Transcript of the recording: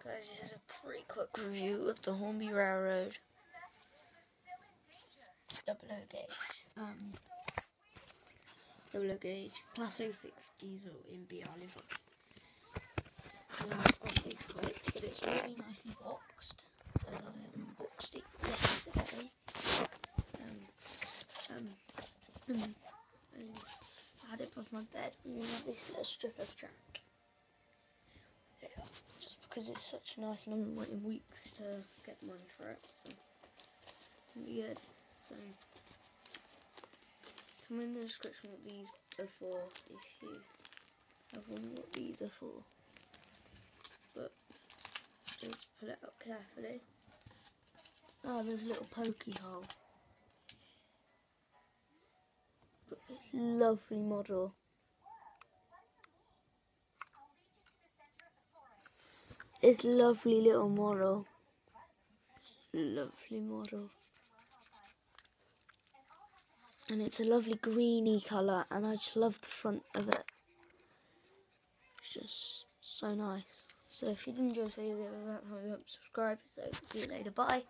Guys, this is a pretty quick review of the Hornby Railroad double O gauge Class 06 diesel in BR livery. I'll be quick, but it's really nicely boxed, as I unboxed it yesterday. I had it above my bed, and you have this little strip of track. Yeah, just because it's such nice, and I've been waiting weeks to get the money for it, so it'll be good. So tell me in the description what these are for, if you have wondered what these are for. But just pull it out carefully. Oh, there's a little pokey hole. But it's a lovely model. It's a lovely little model. Lovely model. And it's a lovely greeny colour, and I just love the front of it. It's just so nice. So if you did enjoy this video, give it a thumbs up, subscribe. So see you later. Bye.